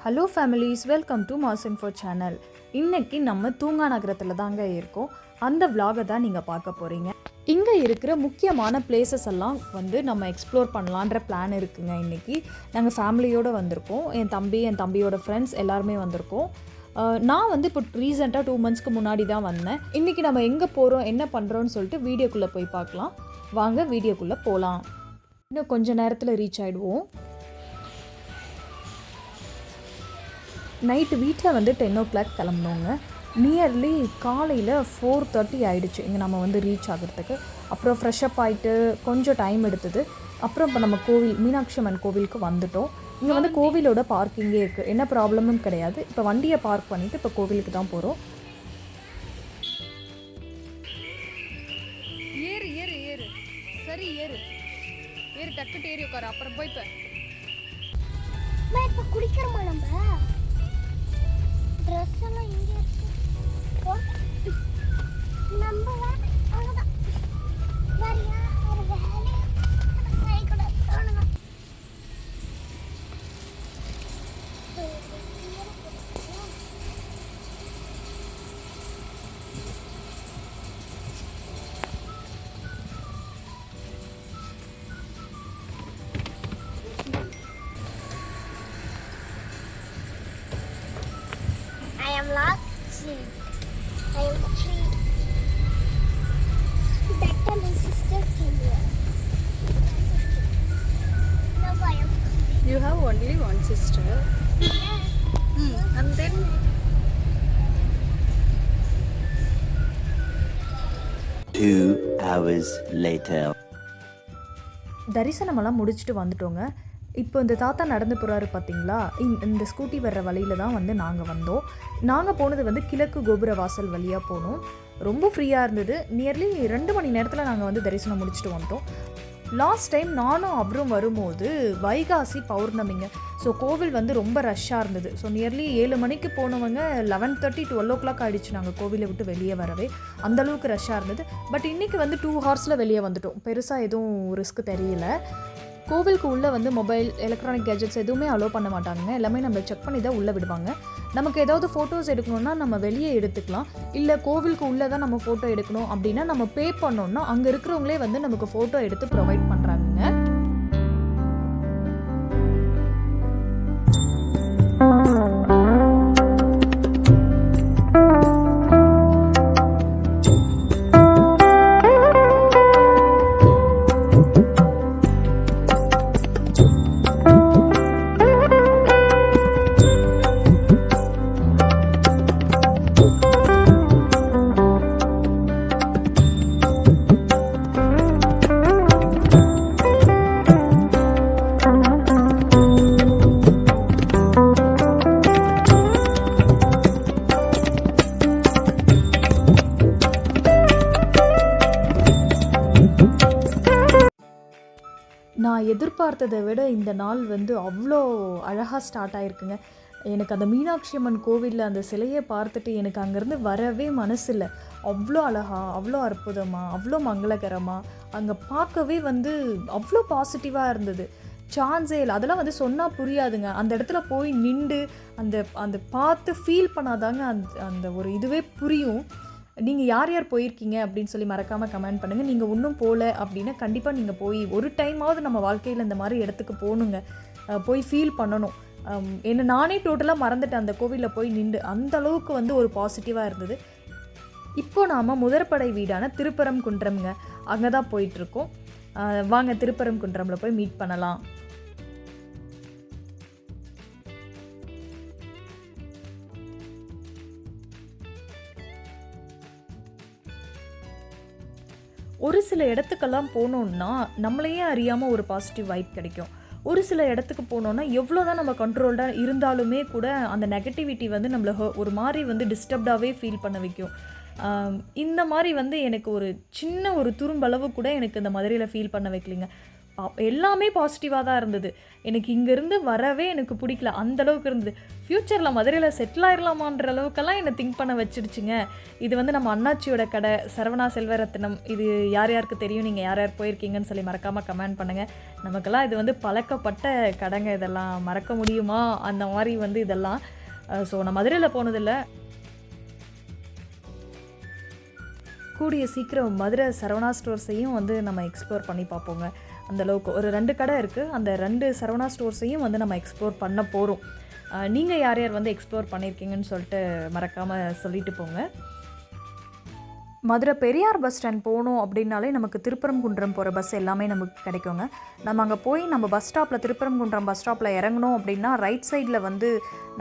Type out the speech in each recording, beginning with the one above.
Hello families, welcome to mass info channel. இன்றைக்கி நம்ம தூங்கா நகரத்தில் தாங்க இருக்கோம். அந்த விலாகை தான் நீங்கள் பார்க்க போகிறீங்க. இங்கே இருக்கிற முக்கியமான பிளேசஸ் எல்லாம் நம்ம எக்ஸ்ப்ளோர் பண்ணலான்ற பிளான் இருக்குங்க. இன்றைக்கி நாங்கள் ஃபேமிலியோடு வந்திருக்கோம். என் தம்பியோட ஃப்ரெண்ட்ஸ் எல்லாருமே வந்திருக்கோம். நான் இப்போ ரீசெண்டாக 2 months முன்னாடி தான் வந்தேன். இன்றைக்கி நம்ம எங்கே போகிறோம், என்ன பண்ணுறோன்னு சொல்லிட்டு வீடியோக்குள்ளே போய் பார்க்கலாம். வாங்க வீடியோக்குள்ளே போகலாம். இன்னும் கொஞ்சம் நேரத்தில் ரீச் ஆகிடுவோம். நைட்டு வீட்டில் 10 o'clock கிளம்புனோங்க. நியர்லி காலையில் 4:30 ஆகிடுச்சு இங்கே நம்ம ரீச் ஆகிறதுக்கு. அப்புறம் ஃப்ரெஷ்அப் ஆகிட்டு கொஞ்சம் டைம் எடுத்தது. அப்புறம் இப்போ நம்ம மீனாட்சி அம்மன் கோவிலுக்கு வந்துட்டோம். இங்கே கோவிலோட பார்க்கிங்கே இருக்குது, என்ன ப்ராப்ளமும் கிடையாது. இப்போ வண்டியை பார்க் பண்ணிவிட்டு இப்போ கோவிலுக்கு தான் போகிறோம். ஏறு ஏறு ஏறு சரி ஏறு ஏறு டக்குட்டு ஏறி உட்காரு. அப்புறம் போய் இப்போ குடிக்கிறோமா? நம்ம ட்ரெஸ் எல்லாம் இங்கே இருக்கு. நம்ம அவ்வளோதான் வரியா ஒரு வேலை கை கூட அவ்வளோதான். I am lost. I am free. Better my sister came here. Now I am free. You have only one sister. Yes. And then 2 hours later. தரிசனமெல்லாம் முடிச்சுட்டு வந்துட்டோங்க. இப்போ இந்த தாத்தா நடந்து போகிறாரு பார்த்தீங்களா, இந்த ஸ்கூட்டி வர்ற வழியில் தான் நாங்கள் வந்தோம். நாங்கள் போனது கிழக்கு கோபுர வாசல் வழியாக போனோம். ரொம்ப ஃப்ரீயாக இருந்தது. நியர்லி 2 மணி நேரத்தில் நாங்கள் தரிசனம் முடிச்சுட்டு வந்துட்டோம். லாஸ்ட் டைம் நானும் அவரும் வரும்போது வைகாசி பௌர்ணமிங்க. ஸோ கோவில் ரொம்ப ரஷ்ஷாக இருந்தது. ஸோ நியர்லி 7 மணிக்கு போனவங்க 11:30 12 o'clock ஆகிடுச்சு நாங்கள் கோவிலை விட்டு வெளியே வரவே. அந்தளவுக்கு ரஷ்ஷாக இருந்தது. பட் இன்றைக்கி 2 hours வெளியே வந்துட்டோம். பெருசாக எதுவும் ரிஸ்க் தெரியல. கோவிலுக்கு உள்ளே மொபைல் எலக்ட்ரானிக் கேஜெட்ஸ் எதுவுமே அலோவ் பண்ண மாட்டாங்க. எல்லாமே நம்ம செக் பண்ணி தான் உள்ளே விடுவாங்க. நமக்கு ஏதாவது ஃபோட்டோஸ் எடுக்கணுன்னா நம்ம வெளியே எடுத்துக்கலாம். இல்லை கோவிலுக்கு உள்ளே தான் நம்ம ஃபோட்டோ எடுக்கணும் அப்படின்னா நம்ம பே பண்ணோன்னா அங்கே இருக்கிறவங்களே நமக்கு ஃபோட்டோ எடுத்து ப்ரொவைட் பண்ணுறாங்க. நான் எதிர்பார்த்ததை விட இந்த நாள் அவ்வளோ அழகாக ஸ்டார்ட் ஆகிருக்குங்க. எனக்கு அந்த மீனாட்சி அம்மன் கோவிலில் அந்த சிலையை பார்த்துட்டு எனக்கு அங்கேருந்து வரவே மனசு இல்லை. அவ்வளோ அழகாக, அவ்வளோ அற்புதமாக, அவ்வளோ மங்களகரமாக, அங்கே பார்க்கவே அவ்வளோ பாசிட்டிவாக இருந்தது. சான்ஸே இல்லை. அதெல்லாம் சொன்னால் புரியாதுங்க. அந்த இடத்துல போய் நின்று அந்த பார்த்து ஃபீல் பண்ணாதாங்க அந்த ஒரு இதுவே புரியும். நீங்கள் யார் யார் போயிருக்கீங்க அப்படின்னு சொல்லி மறக்காமல் கமெண்ட் பண்ணுங்கள். நீங்கள் இன்னும் போகல அப்படின்னா கண்டிப்பாக நீங்கள் போய் ஒரு டைமாவது நம்ம வாழ்க்கையில் இந்த மாதிரி இடத்துக்கு போகணுங்க. போய் ஃபீல் பண்ணணும். என்ன நானே டோட்டலாக மறந்துட்டேன் அந்த கோவிலில் போய் நின்று. அந்த அளவுக்கு ஒரு பாசிட்டிவாக இருந்தது. இப்போது நாம் முதற்படை வீடான திருப்பரங்குன்றம்ங்க, அங்கே தான் போயிட்டுருக்கோம். வாங்க திருப்பரங்குன்றமில் போய் மீட் பண்ணலாம். ஒரு சில இடத்துக்கெல்லாம் போனோன்னா நம்மளையே அறியாமல் ஒரு பாசிட்டிவ் வைப் கிடைக்கும். ஒரு சில இடத்துக்கு போனோன்னா எவ்வளோ தான் நம்ம கண்ட்ரோல்டாக இருந்தாலுமே கூட அந்த நெகட்டிவிட்டி நம்மளை ஒரு மாதிரி டிஸ்டர்ப்டாகவே ஃபீல் பண்ண வைக்கும். இந்த மாதிரி எனக்கு ஒரு சின்ன ஒரு துரும்பளவு கூட எனக்கு இந்த மதுரையில் ஃபீல் பண்ண வைக்கலிங்க. எல்லாமே பாசிட்டிவாக தான் இருந்தது. எனக்கு இங்கேருந்து வரவே எனக்கு பிடிக்கல, அந்தளவுக்கு இருந்தது. ஃப்யூச்சரில் மதுரையில் செட்டில் ஆயிடலாமான்ற அளவுக்கெல்லாம் என்னை திங்க் பண்ண வச்சிடுச்சுங்க. இது வந்து நம்ம அண்ணாச்சியோட கடை, சரவணா செல்வரத்னம். இது யார் யாருக்கு தெரியும், நீங்கள் யார் யார் போயிருக்கீங்கன்னு சொல்லி மறக்காமல் கமெண்ட் பண்ணுங்கள். நமக்கெல்லாம் இது வந்து பழக்கப்பட்ட கடைங்க, இதெல்லாம் மறக்க முடியுமா அந்த மாதிரி வந்து இதெல்லாம். ஸோ நான் மதுரையில் போனதில்லை. கூடிய சீக்கிரம் மதுரை சரவணா ஸ்டோர்ஸையும் வந்து நம்ம எக்ஸ்ப்ளோர் பண்ணி பார்ப்போங்க. அந்தளவுக்கு ஒரு 2 கடை இருக்குது. அந்த 2 சரவணா ஸ்டோர்ஸையும் வந்து நம்ம எக்ஸ்ப்ளோர் பண்ண போகிறோம். நீங்கள் யார் யார் வந்து எக்ஸ்ப்ளோர் பண்ணியிருக்கீங்கன்னு சொல்லிட்டு மறக்காமல் சொல்லிட்டு போங்க. மதுரை பெரியார் பஸ் ஸ்டாண்ட் போகணும் அப்படின்னாலே நமக்கு திருப்பரங்குன்றம் போகிற பஸ் எல்லாமே நமக்கு கிடைக்குங்க. நம்ம அங்கே போய் நம்ம பஸ் ஸ்டாப்பில் திருப்பரங்குன்றம் பஸ் ஸ்டாப்பில் இறங்கணும் அப்படின்னா ரைட் சைடில் வந்து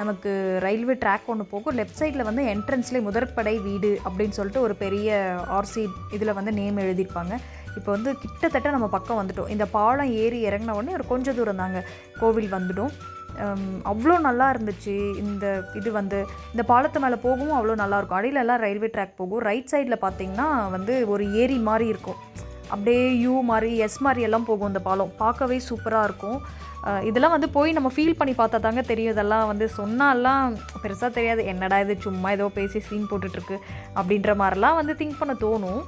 நமக்கு ரயில்வே ட்ராக் ஒன்று போகும். லெஃப்ட் சைடில் வந்து என்ட்ரன்ஸ்லேயே முதற்படை வீடு அப்படின்னு சொல்லிட்டு ஒரு பெரிய ஆர்சி இதில் வந்து நேம் எழுதியிருப்பாங்க. இப்போ வந்து கிட்டத்தட்ட நம்ம பக்கம் வந்துட்டோம். இந்த பாலம் ஏறி இறங்கின உடனே ஒரு கொஞ்சம் தூரம் தாங்க கோவில் வந்துடும். அவ்வளோ நல்லா இருந்துச்சு. இது வந்து இந்த பாலத்து மேலே போகவும் அவ்வளோ நல்லாயிருக்கும். அடியிலெல்லாம் ரயில்வே ட்ராக் போகும். ரைட் சைடில் பார்த்திங்கன்னா வந்து ஒரு ஏரி மாதிரி இருக்கும். அப்படியே யூ மாதிரி எஸ் மாதிரி எல்லாம் போகும் இந்த பாலம். பார்க்கவே சூப்பராக இருக்கும். இதெல்லாம் வந்து போய் நம்ம ஃபீல் பண்ணி பார்த்தா தாங்க தெரியும். இதெல்லாம் வந்து சொன்னாலாம் பெருசாக தெரியாது. என்னடா இது சும்மா ஏதோ பேசி சீன் போட்டுட்ருக்கு அப்படின்ற மாதிரிலாம் வந்து திங்க் பண்ண தோணும்.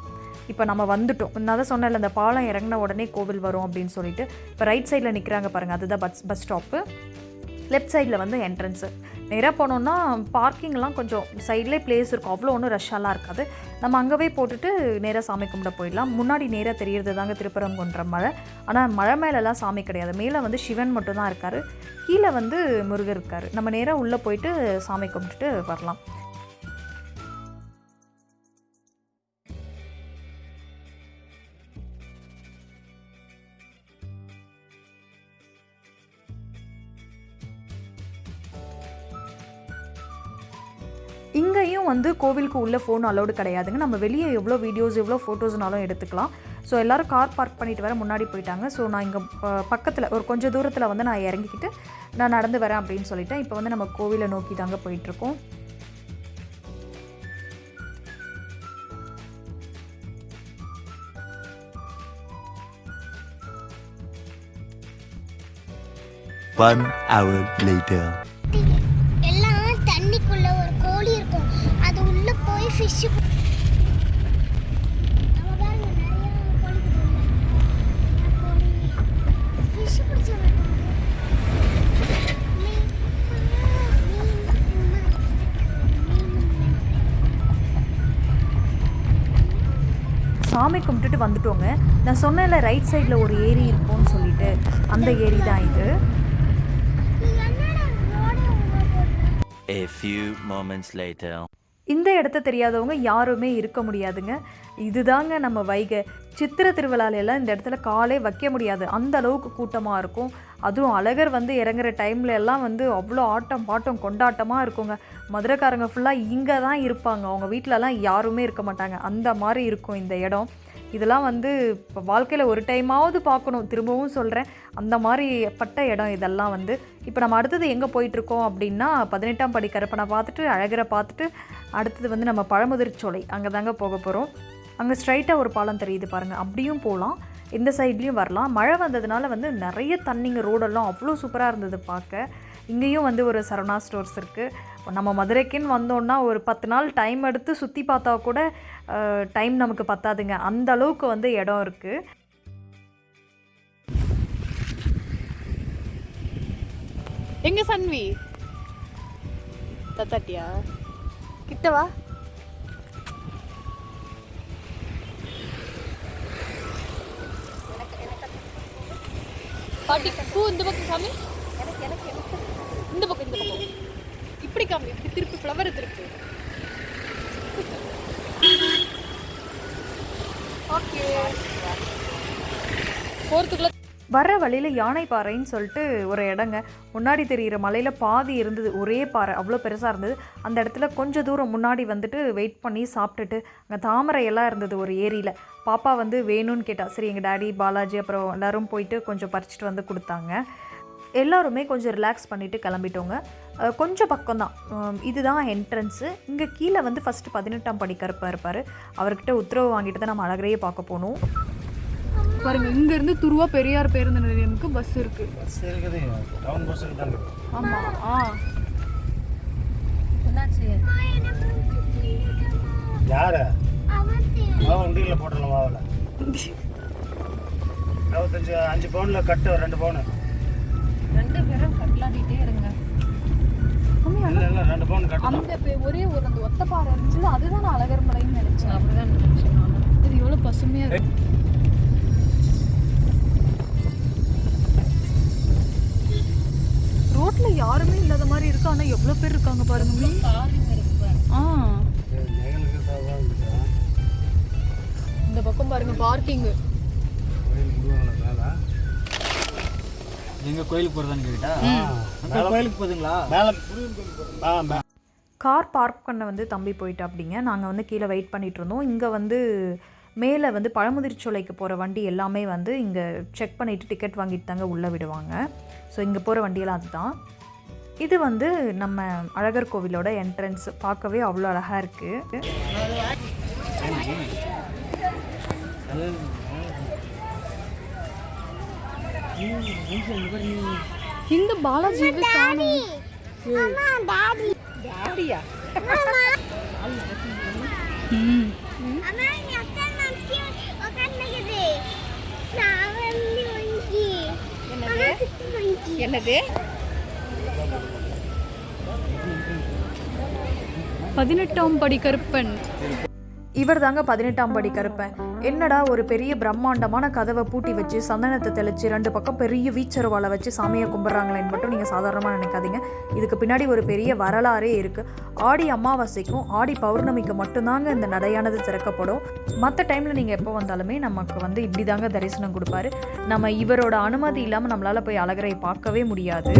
இப்போ நம்ம வந்துட்டோம். நான் தான் சொன்னேன்ல, இந்த பாலம் இறங்கின உடனே கோவில் வரும் அப்படின்னு சொல்லிட்டு. இப்போ ரைட் சைடில் நிற்கிறாங்க பாருங்கள், அதுதான் பஸ் ஸ்டாப்பு. லெஃப்ட் சைடில் வந்து என்ட்ரன்ஸு. நேராக போனோன்னா பார்க்கிங்லாம் கொஞ்சம் சைட்லேயே பிளேஸ் இருக்கும். அவ்வளோ ஒன்றும் ரஷ்ஷாலாம் இருக்காது. நம்ம அங்கேவே போட்டுட்டு நேராக சாமி கும்பிட போயிடலாம். முன்னாடி நேராக தெரியறது தாங்க திருப்பரங்குன்றம் மலை. ஆனால் மலை மேலெல்லாம் சாமி கிடையாது. மேலே வந்து சிவன் மட்டும்தான் இருக்கார், கீழே வந்து முருகர் இருக்கார். நம்ம நேராக உள்ளே போயிட்டு சாமி கும்பிட்டுட்டு வரலாம். இங்கேயும் வந்து கோவிலுக்கு உள்ளே ஃபோன் அலௌடு கிடையாதுங்க. நம்ம வெளியே எவ்வளோ வீடியோஸ் எவ்வளோ ஃபோட்டோஸ்னாலும் எடுத்துக்கலாம். ஸோ எல்லோரும் கார் பார்க் பண்ணிவிட்டு வர முன்னாடி போயிட்டாங்க. ஸோ நான் இங்கே பக்கத்தில் ஒரு கொஞ்சம் தூரத்தில் வந்து நான் இறங்கிக்கிட்டு நான் நடந்து வரேன் அப்படின்னு சொல்லிட்டேன். இப்போ வந்து நம்ம கோவிலை நோக்கி தாங்க போயிட்டுருக்கோம். One hour later. எல்லாம் தண்ணிக்குள்ள ஒரு கோழி இருக்கும். அது உள்ள போய் ஃபிஷ் நம்ம பாருங்க, நிறைய கோழி ஃபிஷ் பிடிச்சாங்க. சாமி கும்பிட்டுட்டு வந்துட்டோங்க. நான் சொன்னேன்ல ரைட் சைடில் ஒரு ஏரி இருக்கும்னு சொல்லிட்டு, அந்த ஏரி தான் இது. A few moments later. இந்த இடத்த தெரியாதவங்க யாருமே இருக்க முடியாதுங்க. இதுதாங்க நம்ம வைகை. சித்திரை திருவிழாலெல்லாம் இந்த இடத்துல காலே வைக்க முடியாது, அந்த அளவுக்கு கூட்டமாக இருக்கும். அதுவும் அழகர் வந்து இறங்குற டைமில் எல்லாம் வந்து அவ்வளோ ஆட்டம் பாட்டம் கொண்டாட்டமாக இருக்குங்க. மதுரைக்காரங்க ஃபுல்லாக இங்கே தான் இருப்பாங்க. அவங்க வீட்டிலலாம் யாருமே இருக்க மாட்டாங்க. அந்த மாதிரி இருக்கும் இந்த இடம். இதெல்லாம் வந்து இப்போ வாழ்க்கையில் ஒரு டைமாவது பார்க்கணும். திரும்பவும் சொல்கிறேன், அந்த மாதிரி பட்ட இடம் இதெல்லாம் வந்து. இப்போ நம்ம அடுத்தது எங்கே போயிட்டுருக்கோம் அப்படின்னா, 18ஆம் படி கருப்பனை பார்த்துட்டு அழகரை பார்த்துட்டு அடுத்தது வந்து நம்ம பழமுதிர்ச்சோலை அங்கே தாங்க போக போகிறோம். அங்கே ஸ்ட்ரைட்டாக ஒரு பாலம் தெரியுது பாருங்கள், அப்படியும் போகலாம். இந்த சைட்லேயும் வரலாம். மழை வந்ததுனால வந்து நிறைய தண்ணிங்க, ரோடெல்லாம் அவ்வளோ சூப்பராக இருந்தது பார்க்க. இங்கேயும் வந்து ஒரு சரவணா ஸ்டோர்ஸ் இருக்குது. நம்ம மதுரைக்குன்னு வந்தோன்னா ஒரு 10 நாள் டைம் எடுத்து சுற்றி பார்த்தா கூட டைம் நமக்கு பத்தாதுங்க, அந்த அளவுக்கு வந்து இடம் இருக்குது. எங்க சன்வி தத்தாட்டியா கிட்டவா? பாட்டி பூ இந்த பக்கம் காமி, இந்த பக்கம் இப்படி காமி, இப்படி திருப்பி ஃப்ளவர் திருப்பி. ஓகே, போகிறதுக்குள்ள வர்ற வழியில் யானைப்பாறைன்னு சொல்லிட்டு ஒரு இடங்க. முன்னாடி தெரிகிற மலையில் பாதி இருந்தது, ஒரே பாறை அவ்வளோ பெருசாக இருந்தது. அந்த இடத்துல கொஞ்சம் தூரம் முன்னாடி வந்துட்டு வெயிட் பண்ணி சாப்பிட்டுட்டு அங்கே தாமரையெல்லாம் இருந்தது ஒரு ஏரியில். பாப்பா வந்து வேணும்னு கேட்டால், சரி எங்கள் டேடி பாலாஜி அப்புறம் எல்லோரும் போயிட்டு கொஞ்சம் பறிச்சிட்டு வந்து கொடுத்தாங்க. எல்லோருமே கொஞ்சம் ரிலாக்ஸ் பண்ணிவிட்டு கிளம்பிட்டோங்க. கொஞ்சம் பக்கம்தான், இதுதான் என்ட்ரன்ஸு. இங்கே கீழே வந்து ஃபஸ்ட்டு 18ஆம் படி கருப்பாக இருப்பார். அவர்கிட்ட உத்தரவு வாங்கிட்டு தான் நம்ம அழகரையே பார்க்க போகணும். பாருங்க இங்க இருந்து துருவா பெரியார் பேருந்து நிலையமுக்கு பஸ் இருக்கு. பஸ் இருக்குது, டவுன் பஸ் இருக்குது. ஆமா. யாரு வண்டியில் போட்டுடலாம். அதில் 5 பவுனில் கட்டு 2 பவுனு. 2 பேரும் கட்டலாட்டிட்டே இருங்க. இல்லை 2 பவுன் கட்டு. அந்த ஒரே ஒரு அந்த ஒத்தப்பாறை இருந்துச்சு, அதுதான் நான் அழகர் மலைன்னு நினைச்சேன். அப்படிதான் நினைச்சேன். இது எவ்வளோ பசுமையா இருக்கு. ரோட்ல யாருமே இல்லாத மாதிரி இருக்கு, ஆனா எவ்வளவு பேர் இருக்காங்க பாருங்க. இந்த பக்கம் பாருங்க பார்க்கிங். எங்க கோயிலுக்கு போறதான்னு கேட்டா கோயிலுக்கு போதுங்களா? கார் பார்க் பண்ண வந்து தம்பி போயிட்டு அப்படிங்க. நாங்கள் வந்து கீழே வெயிட் பண்ணிகிட்டு இருந்தோம். இங்கே வந்து மேலே வந்து பழமுதிர்ச்சோலைக்கு போகிற வண்டி எல்லாமே வந்து இங்கே செக் பண்ணிவிட்டு டிக்கெட் வாங்கிட்டு தாங்க உள்ளே விடுவாங்க. ஸோ இங்கே போகிற வண்டியெல்லாம் அதுதான். இது வந்து நம்ம அழகர் கோவிலோட என்ட்ரன்ஸ். பார்க்கவே அவ்வளோ அழகாக இருக்குது. இந்த பாலாஜி என்னது 18ஆம் படி கருப்பன். இவர் தாங்க 18ஆம் படி கருப்பன். என்னடா ஒரு பெரிய பிரம்மாண்டமான கதவை பூட்டி வச்சு சந்தனத்தை தெளித்து 2 பக்கம் பெரிய வீச்சருவாலை வச்சு சாமியை கும்பிட்றாங்களேன்னு மட்டும் நீங்கள் சாதாரணமாக நினைக்காதீங்க. இதுக்கு பின்னாடி ஒரு பெரிய வரலாறே இருக்குது. ஆடி அமாவாசைக்கும் ஆடி பௌர்ணமிக்கு மட்டும்தாங்க இந்த நடையானது திறக்கப்படும். மற்ற டைமில் நீங்கள் எப்போ வந்தாலுமே நமக்கு வந்து இப்படி தாங்க தரிசனம் கொடுப்பாரு. நம்ம இவரோட அனுமதி இல்லாமல் நம்மளால் போய் அழகரை பார்க்கவே முடியாது.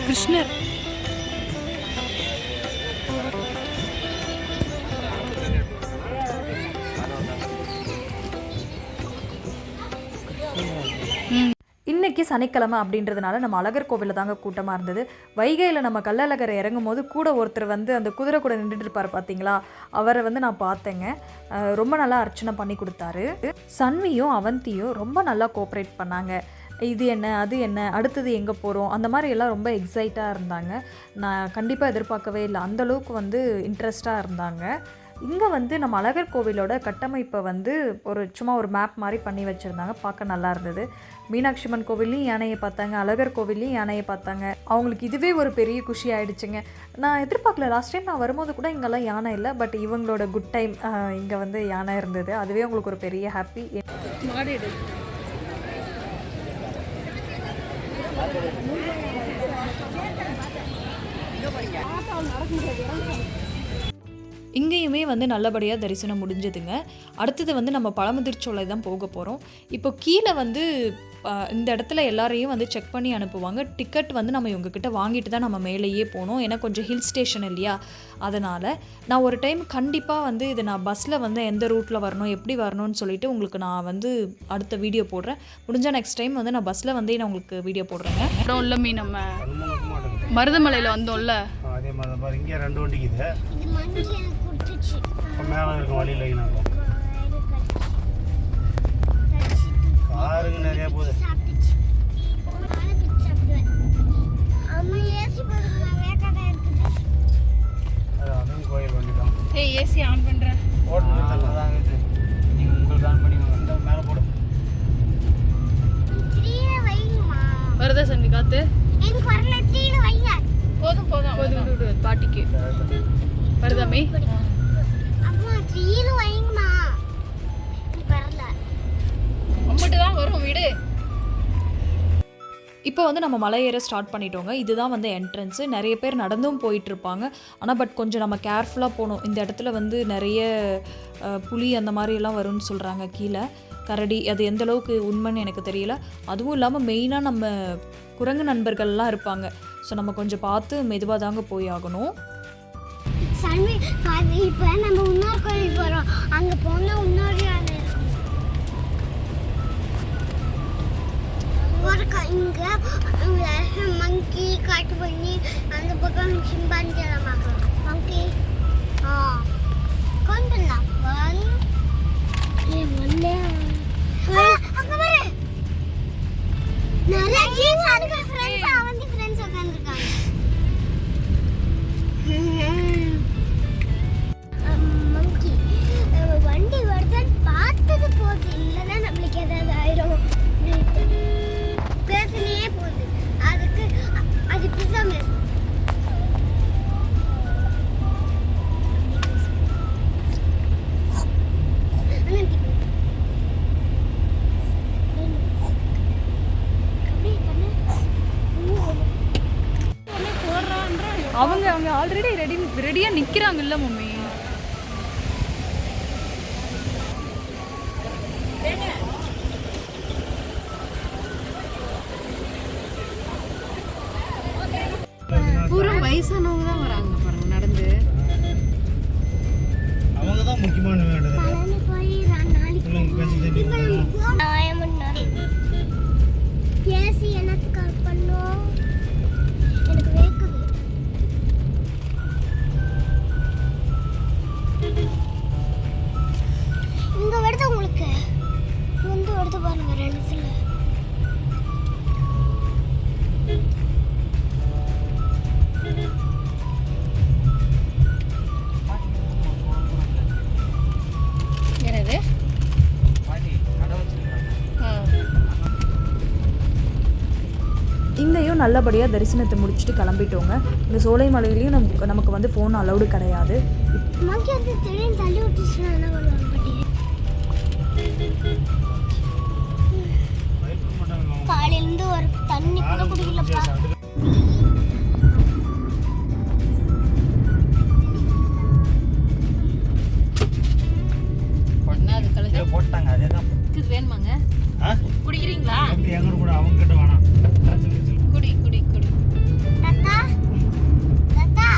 கிருஷ்ணர் இன்னைக்கு சனிக்கிழமை அப்படின்றதுனால நம்ம அழகர் கோவிலில் தாங்க கூட்டமாக இருந்தது. வைகையில் நம்ம கள்ளழகரை இறங்கும் போது கூட ஒருத்தர் வந்து அந்த குதிரை கூட நின்றுட்டு இருப்பார் பார்த்தீங்களா, அவரை வந்து நான் பார்த்தேங்க. ரொம்ப நல்லா அர்ச்சனை பண்ணி கொடுத்தாரு. சன்வியும் அவந்தியும் ரொம்ப நல்லா கோஆப்ரேட் பண்ணாங்க. இது என்ன அது என்ன அடுத்தது எங்கே போகிறோம் அந்த மாதிரி எல்லாம் ரொம்ப எக்ஸைட்டாக இருந்தாங்க. நான் கண்டிப்பாக எதிர்பார்க்கவே இல்லை, அந்தளவுக்கு வந்து இன்ட்ரெஸ்டாக இருந்தாங்க. இங்கே வந்து நம்ம அழகர் கோவிலோட கட்டமைப்பை வந்து சும்மா ஒரு மேப் மாதிரி பண்ணி வச்சுருந்தாங்க. பார்க்க நல்லா இருந்தது. மீனாட்சி அம்மன் கோவில்லையும் யானையை பார்த்தாங்க, அழகர் கோவில்லையும் யானையை பார்த்தாங்க. அவங்களுக்கு இதுவே ஒரு பெரிய குஷி ஆகிடுச்சுங்க. நான் எதிர்பார்க்கல, லாஸ்ட் டைம் நான் வரும்போது கூட இங்கெல்லாம் யானை இல்லை, பட் இவங்களோட குட் டைம் இங்கே வந்து யானை இருந்தது. அதுவே உங்களுக்கு ஒரு பெரிய ஹாப்பி. இங்கேயுமே வந்து நல்லபடியாக தரிசனம் முடிஞ்சதுங்க. அடுத்தது வந்து நம்ம பழமுதிர்ச்சோலை தான் போக போகிறோம். இப்போ கீழே வந்து இந்த இடத்துல எல்லாரையும் வந்து செக் பண்ணி அனுப்புவாங்க. டிக்கெட் வந்து நம்ம இவங்கக்கிட்ட வாங்கிட்டு தான் நம்ம மேலேயே போகணும். ஏன்னா கொஞ்சம் ஹில் ஸ்டேஷன் இல்லையா, அதனால் நான் ஒரு டைம் கண்டிப்பாக வந்து இதை நான் பஸ்ஸில் வந்து எந்த ரூட்டில் வரணும் எப்படி வரணும்னு சொல்லிட்டு உங்களுக்கு நான் வந்து அடுத்த வீடியோ போடுறேன். முடிஞ்சால் நெக்ஸ்ட் டைம் வந்து நான் பஸ்ஸில் வந்து நான் உங்களுக்கு வீடியோ போடுறேங்க. அப்புறம் உள்ள மீன் நம்ம மருதமலையில் வந்தோம்ல அதே மாதிரி தான் பாரு, இங்கே 2 வண்டிக்குது. இது மங்கி எனக்கு கொடுத்துச்சு. மேலே இருக்கும் வழியில் இருக்கும் காருங்க நிறைய போகுது. சாப்பிட்டுச்சு. நானும் பிச்சு சாப்பிடுவேன். அம்மா ஏசி போடுங்க, வேக்காடா இருக்குது. அதுவும் கோயில் வண்டி தான். ஏய் ஏசி ஆன் பண்ணுறேன். நீங்கள் உங்களுக்கு ஆன் பண்ணி இந்த மேலே போடு. கீழே வைங்கம்மா. வருதா சந்தி காத்து? எனக்கு வரல, கீழே வைங்க. போதும் விடு பாட்டிக்கு. வருதாமே? அம்மா கீழே வைங்கம்மா. எனக்கு வரல. அம்மட்டு தான் வரும் விடு. இப்போ வந்து நம்ம மலை ஏற ஸ்டார்ட் பண்ணிட்டோங்க. இதுதான் வந்து என்ட்ரன்ஸு. நிறைய பேர் நடந்தும் போயிட்டுருப்பாங்க. ஆனால் பட் கொஞ்சம் நம்ம கேர்ஃபுல்லாக போகணும். இந்த இடத்துல வந்து நிறைய புலி அந்த மாதிரியெல்லாம் வரும்னு சொல்கிறாங்க. கீழே கரடி, அது எந்த அளவுக்கு உண்மைன்னு எனக்கு தெரியல. அதுவும் இல்லாமல் மெயினாக நம்ம குரங்கு நண்பர்கள்லாம் இருப்பாங்க. ஸோ நம்ம கொஞ்சம் பார்த்து மெதுவாக தாங்க போய் ஆகணும். சன்வி இப்போ நம்ம இன்னொரு கோயில் போகிறோம். அங்கே போனால் இன்னொரு இங்கே மங்கி காட்டு பண்ணி அந்த பக்கம் சிம்பாஞ்சி எல்லாம் பார்க்கலாம். மங்கி கொண்டுலாம் அங்கே பாரு நிறைய ஜீப்ஸ் அதுக்கு ஃப்ரெண்ட்ஸ் அவந்தி ஃப்ரெண்ட்ஸ் உட்காந்துருக்காங்க. மங்கி வண்டி வருதான்னு பார்த்தது போகுது, இல்லைன்னா நம்மளுக்கு ஏதாவது ஆயிரும். பேசலையே போகுது, அதுக்கு அது பிசா மேஸ். அவங்க ஆல்ரெடி ரெடியாக நிற்கிறாங்கல்ல மம்மி. பூரா வயசானவங்க தான் வராங்க பாருங்க நடந்து. அவங்க தான் முக்கியமான வேண்டியது. பழனி போய் ஏசி எனக்கு கால் பண்ணோம். எனக்கு வேக்குது. இங்க வருது உங்களுக்கு வந்து வருது பாருங்க ரெண்டுத்துல. என்னது? இங்கேயும் நல்லபடியாக தரிசனத்தை முடிச்சுட்டு கிளம்பிட்டோங்க. இந்த சோலைமலையிலையும் நமக்கு வந்து ஃபோன் அலௌடு கிடையாது. மங்கி வந்து திடீர்னு தள்ளி விட்டுச்சுன்னா என்ன பண்ணுவாங்க பாட்டி? காலையிலேருந்து ஒரு தண்ணி கூட குடிக்கலப்பா. போட்டாங்க அதே தான் வேணுமாங்க? குடிக்கிறீங்களா? எங்க கூட அவங்க கிட்ட வேணாம். குடி குடி குடி. தாத்தா தாத்தா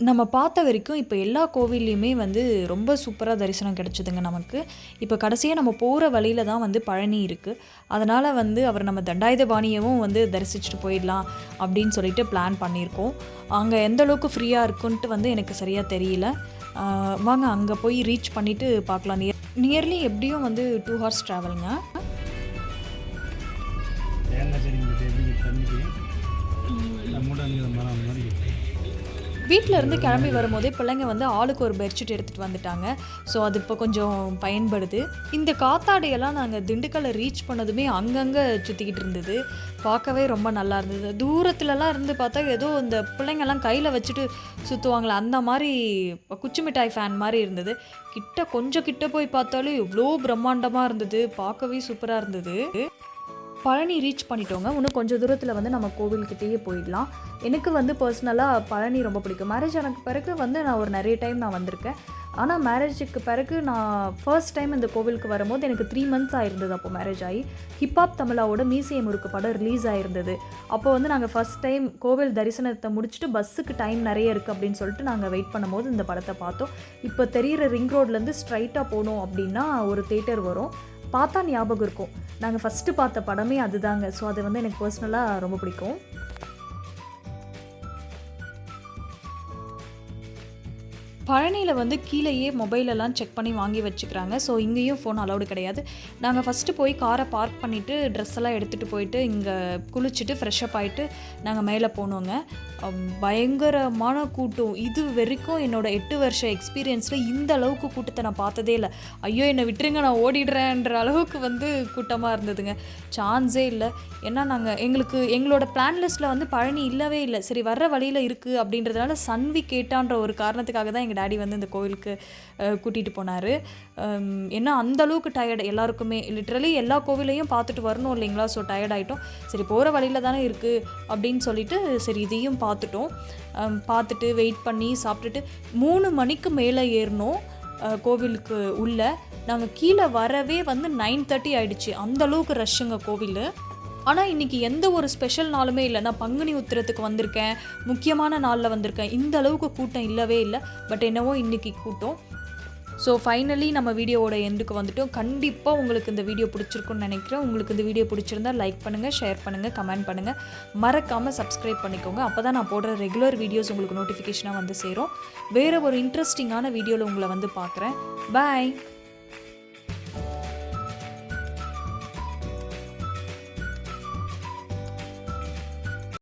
நம்ம பார்த்த வரைக்கும் இப்போ எல்லா கோவில்லையுமே வந்து ரொம்ப சூப்பராக தரிசனம் கிடச்சிதுங்க நமக்கு. இப்போ கடைசியாக நம்ம போகிற வழியில் தான் வந்து பழனி இருக்குது. அதனால் வந்து அவர் நம்ம தண்டாயுதபாணியவும் வந்து தரிசிச்சுட்டு போயிடலாம் அப்படின்னு சொல்லிட்டு பிளான் பண்ணியிருக்கோம். அங்கே எந்த அளவுக்கு ஃப்ரீயாக இருக்குன்ட்டு வந்து எனக்கு சரியாக தெரியல. வாங்க அங்கே போய் ரீச் பண்ணிவிட்டு பார்க்கலாம். நியர்லி எப்படியும் வந்து 2 hours ட்ராவலுங்க. வீட்டில் இருந்து கிளம்பி வரும்போதே பிள்ளைங்க வந்து ஆளுக்கு ஒரு பெட்ஷீட் எடுத்துகிட்டு வந்துட்டாங்க. ஸோ அது இப்போ கொஞ்சம் பயன்படுது. இந்த காத்தாடியெல்லாம் நாங்கள் திண்டுக்கல்லை ரீச் பண்ணதுமே அங்கங்கே சுற்றிக்கிட்டு இருந்தது. பார்க்கவே ரொம்ப நல்லா இருந்தது. தூரத்துலலாம் இருந்து பார்த்தா ஏதோ இந்த பிள்ளைங்கெல்லாம் கையில் வச்சுட்டு சுற்றுவாங்களே அந்த மாதிரி குச்சி மிட்டாய் ஃபேன் மாதிரி இருந்தது. கொஞ்சம் கிட்ட போய் பார்த்தாலும் எவ்வளோ பிரம்மாண்டமாக இருந்தது. பார்க்கவே சூப்பராக இருந்தது. பழனி ரீச் பண்ணிட்டோங்க. இன்னும் கொஞ்சம் தூரத்தில் வந்து நம்ம கோவில்கிட்டேயே போயிடலாம். எனக்கு வந்து பர்சனலாக பழனி ரொம்ப பிடிக்கும். மேரேஜ் ஆனதுக்கு பிறகு வந்து நான் நிறைய டைம் நான் வந்திருக்கேன். ஆனால் மேரேஜுக்கு பிறகு நான் ஃபர்ஸ்ட் டைம் இந்த கோவிலுக்கு வரும்போது எனக்கு 3 months ஆயிருந்தது. அப்போ மேரேஜ் ஆகி ஹிப்ஹாப் தமிழாவோட மீசியம் முறுக்கு படம் ரிலீஸ் ஆயிருந்தது. அப்போ வந்து நாங்கள் ஃபர்ஸ்ட் டைம் கோவில் தரிசனத்தை முடிச்சுட்டு பஸ்ஸுக்கு டைம் நிறைய இருக்குது அப்படின்னு சொல்லிட்டு நாங்கள் வெயிட் பண்ணும்போது இந்த படத்தை பார்த்தோம். இப்போ தெரிகிற ரிங் ரோட்லேருந்து ஸ்ட்ரைட்டாக போனோம் அப்படின்னா ஒரு தேட்டர் வரும். பார்த்தா ஞாபகம் இருக்கும். நாங்கள் ஃபஸ்ட்டு பார்த்த படமே அதுதாங்க. ஸோ அது வந்து எனக்கு பர்சனலாக ரொம்ப பிடிக்கும். பழனியில் வந்து கீழேயே மொபைலெல்லாம் செக் பண்ணி வாங்கி வச்சுக்கிறாங்க. ஸோ இங்கேயும் ஃபோன் அலௌடு கிடையாது. நாங்கள் ஃபஸ்ட்டு போய் காரை பார்க் பண்ணிவிட்டு ட்ரெஸ் எல்லாம் எடுத்துகிட்டு போயிட்டு இங்கே குளிச்சுட்டு ஃப்ரெஷ்அப் ஆகிட்டு நாங்கள் மேலே போனோங்க. பயங்கரமான கூட்டம். இது வரைக்கும் என்னோட 8 வருஷ எக்ஸ்பீரியன்ஸில் இந்த அளவுக்கு கூட்டத்தை நான் பார்த்ததே இல்லை. ஐயோ என்னை விட்டுருங்க நான் ஓடிடுறேன்ற அளவுக்கு வந்து கூட்டமாக இருந்ததுங்க. சான்ஸே இல்லை. ஏன்னா எங்களோட பிளான் லிஸ்ட்டில் வந்து பழனி இல்லவே இல்லை. சரி வர்ற வழியில் இருக்குது அப்படின்றதுனால சன்வி கேட்டான்ற ஒரு காரணத்துக்காக தான் எங்கள் டாடி வந்து இந்த கோவிலுக்கு கூட்டிகிட்டு போனார். ஏன்னா அந்தளவுக்கு டயர்டு எல்லாருக்குமே. லிட்ரலி எல்லா கோவிலையும் பார்த்துட்டு வரணும் இல்லைங்களா. ஸோ டயர்ட் ஆகிட்டோம். சரி போகிற வழியில் தானே இருக்குது அப்படின்னு சொல்லிட்டு சரி இதையும் பார்த்துட்டோம். பார்த்துட்டு வெயிட் பண்ணி சாப்பிட்டுட்டு 3 மணிக்கு மேலே ஏறினோம் கோவிலுக்கு உள்ள. நாங்கள் கீழே வரவே வந்து 9:30 ஆகிடுச்சு. அந்தளவுக்கு ரஷ்ஷுங்க கோவில். ஆனால் இன்றைக்கி எந்த ஒரு ஸ்பெஷல் நாளுமே இல்லை. நான் பங்குனி உத்திரத்துக்கு வந்திருக்கேன், முக்கியமான நாளில் வந்திருக்கேன். இந்த அளவுக்கு கூட்டம் இல்லவே இல்லை. பட் என்னவோ இன்றைக்கி கூட்டம். ஸோ ஃபைனலி நம்ம வீடியோவோட எண்டுக்கு வந்துட்டோம். கண்டிப்பாக உங்களுக்கு இந்த வீடியோ பிடிச்சிருக்குன்னு நினைக்கிறேன். உங்களுக்கு இந்த வீடியோ பிடிச்சிருந்தா லைக் பண்ணுங்கள், ஷேர் பண்ணுங்கள், கமெண்ட் பண்ணுங்கள். மறக்காமல் சப்ஸ்கிரைப் பண்ணிக்கோங்க. அப்போ தான் நான் போடுற ரெகுலர் வீடியோஸ் உங்களுக்கு நோட்டிஃபிகேஷனாக வந்து சேரும். வேறு ஒரு இன்ட்ரெஸ்டிங்கான வீடியோவில் உங்களை வந்து பார்க்குறேன். பாய்.